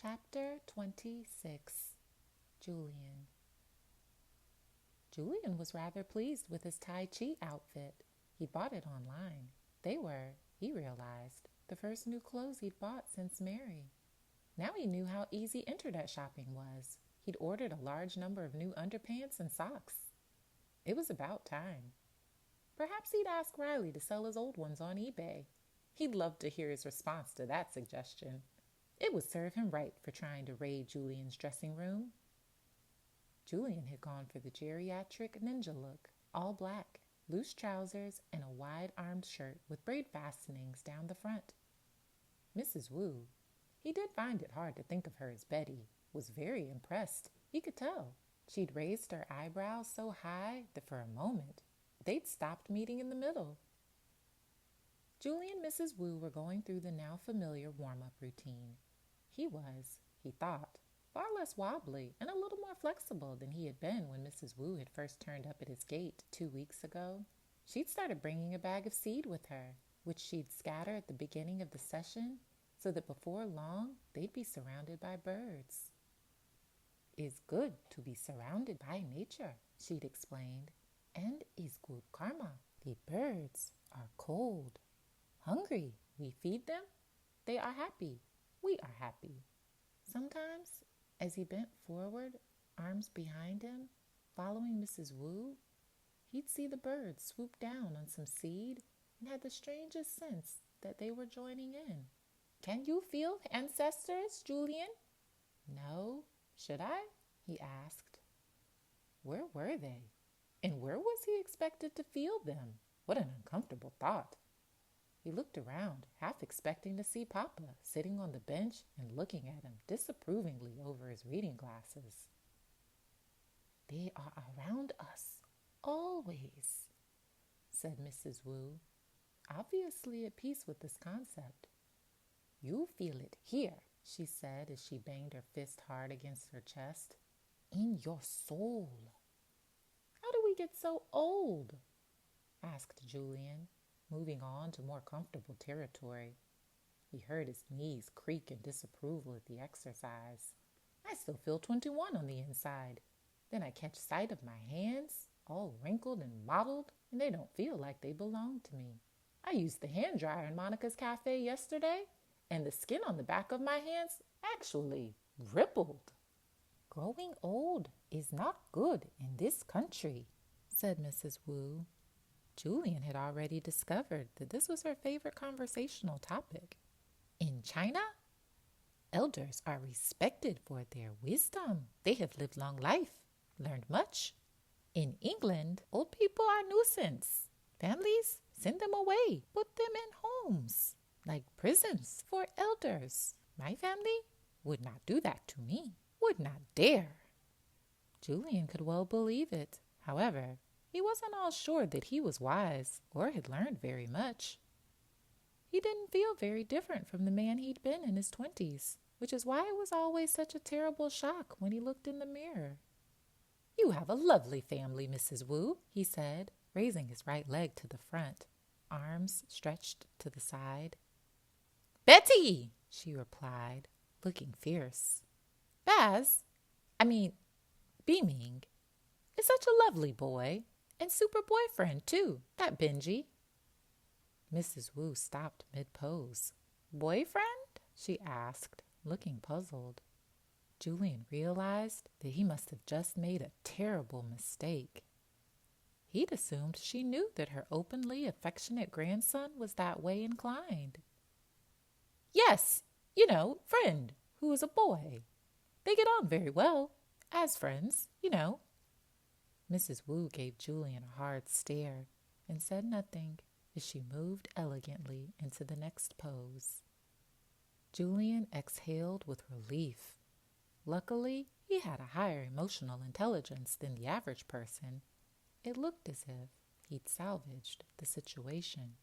Chapter 26. Julian. Julian was rather pleased with his Tai Chi outfit. He bought it online. They were, he realized, the first new clothes he'd bought since Mary. Now he knew how easy internet shopping was. He'd ordered a large number of new underpants and socks. It was about time. Perhaps he'd ask Riley to sell his old ones on eBay. He'd love to hear his response to that suggestion. It would serve him right for trying to raid Julian's dressing room. Julian had gone for the geriatric ninja look, all black, loose trousers, and a wide-armed shirt with braid fastenings down the front. Mrs. Wu, he did find it hard to think of her as Betty, was very impressed. He could tell. She'd raised her eyebrows so high that for a moment they'd stopped meeting in the middle. Julian and Mrs. Wu were going through the now familiar warm-up routine. He was, he thought, far less wobbly and a little more flexible than he had been when Mrs. Wu had first turned up at his gate 2 weeks ago. She'd started bringing a bag of seed with her, which she'd scatter at the beginning of the session so that before long they'd be surrounded by birds. "It's good to be surrounded by nature," she'd explained, "and it's good karma. The birds are cold, hungry. We feed them. They are happy. We are happy." Sometimes, as he bent forward, arms behind him, following Mrs. Wu, he'd see the birds swoop down on some seed and had the strangest sense that they were joining in. "Can you feel ancestors, Julian?" "No. Should I?" he asked. Where were they? And where was he expected to feel them? What an uncomfortable thought. He looked around, half expecting to see Papa sitting on the bench and looking at him disapprovingly over his reading glasses. "They are around us, always," said Mrs. Wu, obviously at peace with this concept. "You feel it here," she said as she banged her fist hard against her chest. "In your soul." "How do we get so old?" asked Julian, moving on to more comfortable territory. He heard his knees creak in disapproval at the exercise. "I still feel 21 on the inside. Then I catch sight of my hands, all wrinkled and mottled, and they don't feel like they belong to me. I used the hand dryer in Monica's cafe yesterday, and the skin on the back of my hands actually rippled." "Growing old is not good in this country," said Mrs. Wu. Julian had already discovered that this was her favorite conversational topic. "In China, elders are respected for their wisdom. They have lived long life, learned much. In England, old people are nuisance. Families send them away, put them in homes, like prisons for elders. My family would not do that to me, would not dare." Julian could well believe it. However, he wasn't all sure that he was wise or had learned very much. He didn't feel very different from the man he'd been in his 20s, which is why it was always such a terrible shock when he looked in the mirror. "You have a lovely family, Mrs. Wu," he said, raising his right leg to the front, arms stretched to the side. "Betty!" she replied, looking fierce. Beaming. "Is such a lovely boy. And super boyfriend, too, that Benji." Mrs. Wu stopped mid-pose. "Boyfriend?" she asked, looking puzzled. Julian realized that he must have just made a terrible mistake. He'd assumed she knew that her openly affectionate grandson was that way inclined. "Yes, friend, who is a boy. They get on very well, as friends, Mrs. Wu gave Julian a hard stare and said nothing as she moved elegantly into the next pose. Julian exhaled with relief. Luckily, he had a higher emotional intelligence than the average person. It looked as if he'd salvaged the situation.